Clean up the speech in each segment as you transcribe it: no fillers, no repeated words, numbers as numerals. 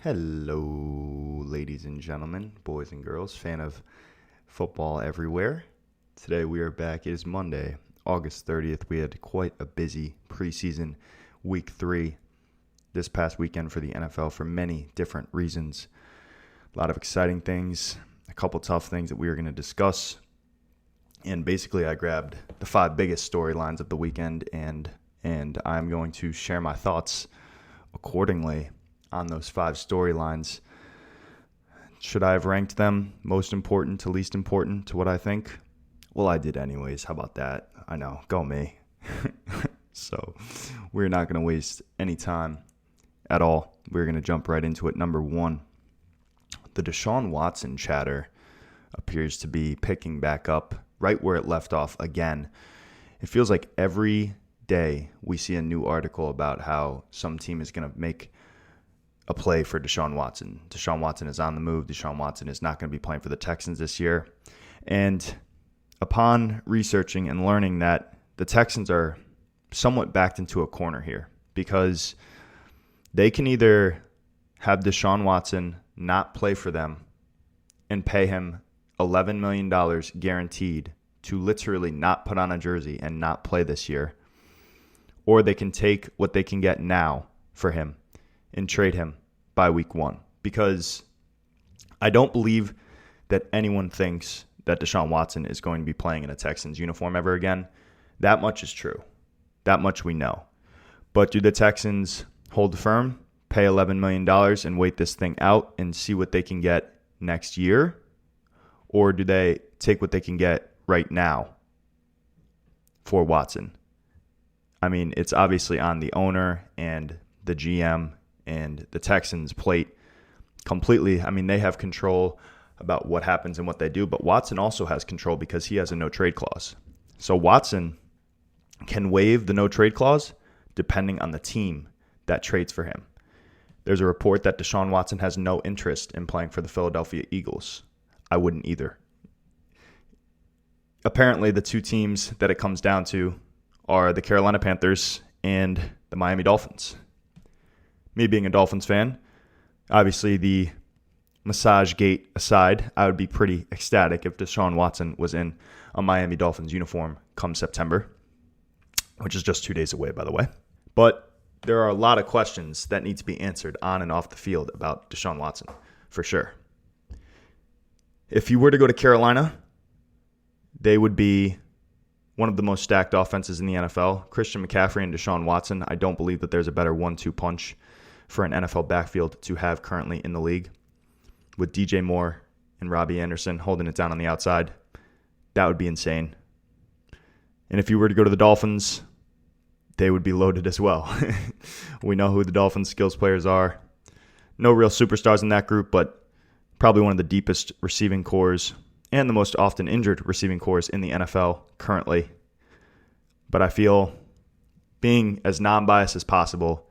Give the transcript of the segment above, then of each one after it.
Hello, ladies and gentlemen, boys and girls, fan of football everywhere. Today we are back. It is Monday, August 30th. We had quite a busy preseason week 3 this past weekend for the NFL for many different reasons. A lot of exciting things, a couple tough things that we are going to discuss. And basically I grabbed the 5 biggest storylines of the weekend and I'm going to share my thoughts accordingly on those 5 storylines. Should I have ranked them most important to least important to what I think? Well, I did anyways. How about that? I know. Go me. So we're not going to waste any time at all. We're going to jump right into it. Number 1, the Deshaun Watson chatter appears to be picking back up right where it left off again. It feels like every day we see a new article about how some team is going to make a play for Deshaun Watson. Deshaun Watson is on the move. Deshaun Watson is not going to be playing for the Texans this year. And upon researching and learning that the Texans are somewhat backed into a corner here because they can either have Deshaun Watson not play for them and pay him $11 million guaranteed to literally not put on a jersey and not play this year, or they can take what they can get now for him and trade him by week 1, because I don't believe that anyone thinks that Deshaun Watson is going to be playing in a Texans uniform ever again. That much is true. That much we know. But do the Texans hold firm, pay $11 million and wait this thing out and see what they can get next year? Or do they take what they can get right now for Watson? I mean, it's obviously on the owner and the GM and the Texans' plate completely. I mean, they have control about what happens and what they do, but Watson also has control because he has a no-trade clause. So Watson can waive the no-trade clause depending on the team that trades for him. There's a report that Deshaun Watson has no interest in playing for the Philadelphia Eagles. I wouldn't either. Apparently, the 2 teams that it comes down to are the Carolina Panthers and the Miami Dolphins. Me being a Dolphins fan, obviously the massage gate aside, I would be pretty ecstatic if Deshaun Watson was in a Miami Dolphins uniform come September, which is just 2 days away, by the way. But there are a lot of questions that need to be answered on and off the field about Deshaun Watson, for sure. If he were to go to Carolina, they would be one of the most stacked offenses in the NFL. Christian McCaffrey and Deshaun Watson, I don't believe that there's a better 1-2 punch for an NFL backfield to have currently in the league. With DJ Moore and Robbie Anderson holding it down on the outside, that would be insane. And if you were to go to the Dolphins, they would be loaded as well. We know who the Dolphins' skills players are. No real superstars in that group, but probably one of the deepest receiving cores and the most often injured receiving cores in the NFL currently. But I feel, being as non-biased as possible,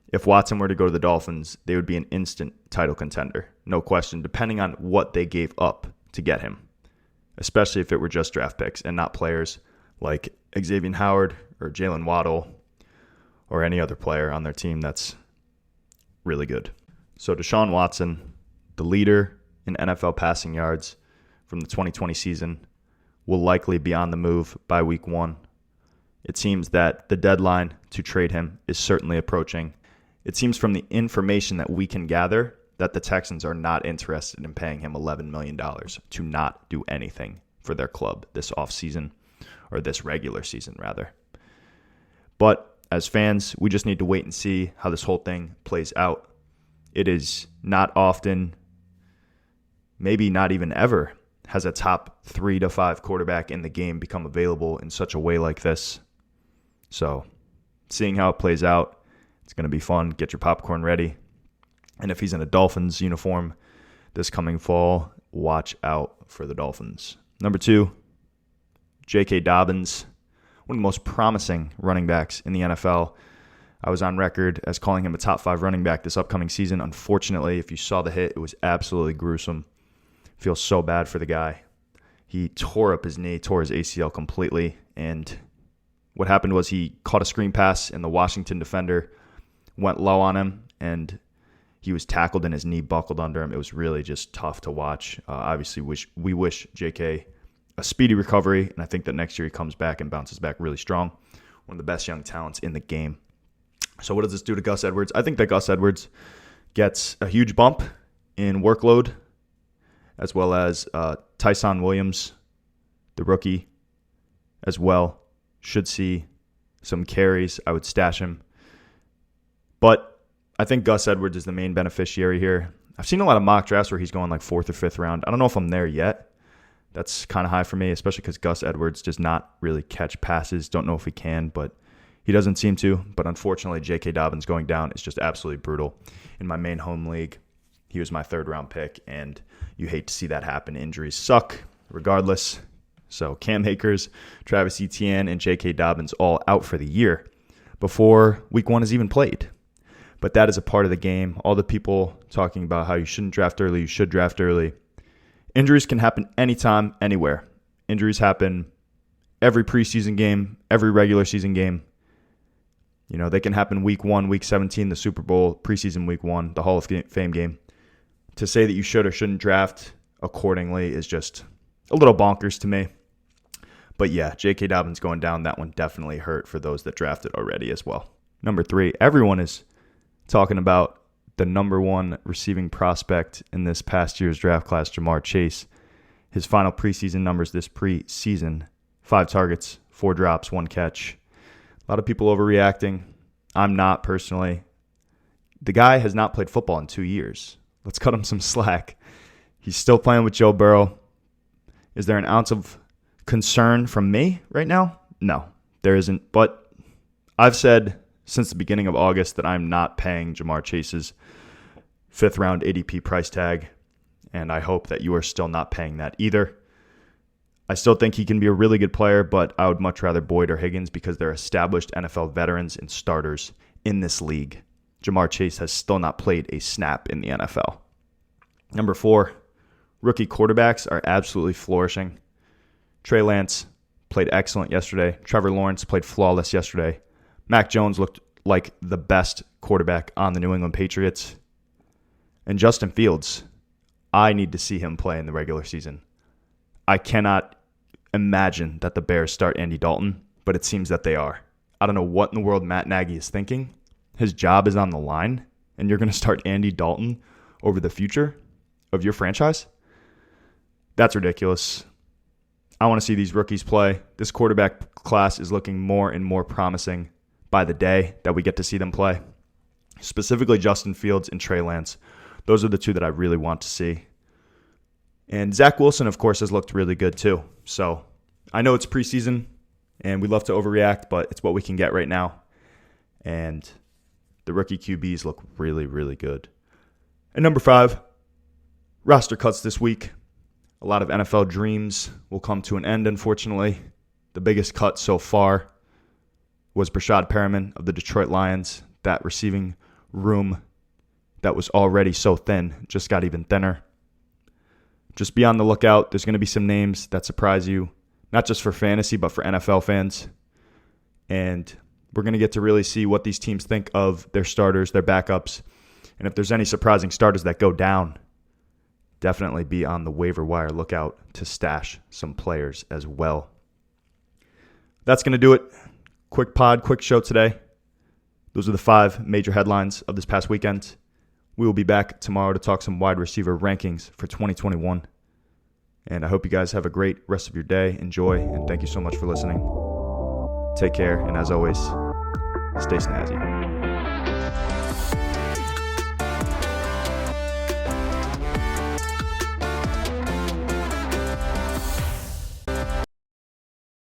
if Watson were to go to the Dolphins, they would be an instant title contender. No question, depending on what they gave up to get him, especially if it were just draft picks and not players like Xavier Howard or Jalen Waddle or any other player on their team that's really good. So Deshaun Watson, the leader in NFL passing yards from the 2020 season, will likely be on the move by week 1. It seems that the deadline to trade him is certainly approaching. It seems from the information that we can gather that the Texans are not interested in paying him $11 million to not do anything for their club this offseason, or this regular season, rather. But as fans, we just need to wait and see how this whole thing plays out. It is not often, maybe not even ever, has a top 3 to 5 quarterback in the game become available in such a way like this. So, seeing how it plays out, it's going to be fun. Get your popcorn ready. And if he's in a Dolphins uniform this coming fall, watch out for the Dolphins. Number 2, J.K. Dobbins, one of the most promising running backs in the NFL. I was on record as calling him a top 5 running back this upcoming season. Unfortunately, if you saw the hit, it was absolutely gruesome. Feel so bad for the guy. He tore up his knee, tore his ACL completely, and what happened was he caught a screen pass, and the Washington defender went low on him, and He was tackled and his knee buckled under him. It was really just tough to watch. Obviously, we wish JK a speedy recovery, and I think that next year he comes back and bounces back really strong. One of the best young talents in the game. So what does this do to Gus Edwards? I think that Gus Edwards gets a huge bump in workload, as well as Tyson Williams, the rookie, as well, should see some carries. I would stash him. But I think Gus Edwards is the main beneficiary here. I've seen a lot of mock drafts where he's going like 4th or 5th round. I don't know if I'm there yet. That's kind of high for me, especially because Gus Edwards does not really catch passes. Don't know if he can, but he doesn't seem to. But unfortunately, J.K. Dobbins going down is just absolutely brutal. In my main home league, he was my 3rd-round pick, and you hate to see that happen. Injuries suck regardless. So Cam Akers, Travis Etienne, and J.K. Dobbins all out for the year before Week 1 is even played. But that is a part of the game. All the people talking about how you shouldn't draft early, you should draft early. Injuries can happen anytime, anywhere. Injuries happen every preseason game, every regular season game. You know, they can happen Week 1, Week 17, the Super Bowl, preseason Week 1, the Hall of Fame game. To say that you should or shouldn't draft accordingly is just a little bonkers to me. But yeah, J.K. Dobbins going down, that one definitely hurt for those that drafted already as well. Number 3, everyone is talking about the number 1 receiving prospect in this past year's draft class, Jamar Chase. His final preseason numbers this preseason, 5 targets, 4 drops, 1 catch. A lot of people overreacting. I'm not personally. The guy has not played football in 2 years. Let's cut him some slack. He's still playing with Joe Burrow. Is there an ounce of concern from me right now? No, there isn't. But I've said since the beginning of August that I'm not paying Jamar Chase's 5th round ADP price tag, and I hope that you are still not paying that either. I still think he can be a really good player, but I would much rather Boyd or Higgins because they're established NFL veterans and starters in this league. Jamar Chase has still not played a snap in the NFL. Number 4, rookie quarterbacks are absolutely flourishing. Trey Lance played excellent yesterday. Trevor Lawrence played flawless yesterday. Mac Jones looked like the best quarterback on the New England Patriots. And Justin Fields, I need to see him play in the regular season. I cannot imagine that the Bears start Andy Dalton, but it seems that they are. I don't know what in the world Matt Nagy is thinking. His job is on the line, and you're going to start Andy Dalton over the future of your franchise? That's ridiculous. I want to see these rookies play. This quarterback class is looking more and more promising by the day that we get to see them play. Specifically Justin Fields and Trey Lance. Those are the 2 that I really want to see. And Zach Wilson, of course, has looked really good too. So I know it's preseason and we love to overreact, but it's what we can get right now. And the rookie QBs look really, really good. And number 5, roster cuts this week. A lot of NFL dreams will come to an end, unfortunately. The biggest cut so far was Brashad Perriman of the Detroit Lions. That receiving room that was already so thin just got even thinner. Just be on the lookout. There's going to be some names that surprise you, not just for fantasy, but for NFL fans. And we're going to get to really see what these teams think of their starters, their backups. And if there's any surprising starters that go down, definitely be on the waiver wire lookout to stash some players as well. That's going to do it. Quick pod, quick show today. Those are the 5 major headlines of this past weekend. We will be back tomorrow to talk some wide receiver rankings for 2021. And I hope you guys have a great rest of your day. Enjoy, and thank you so much for listening. Take care, and as always, stay snazzy.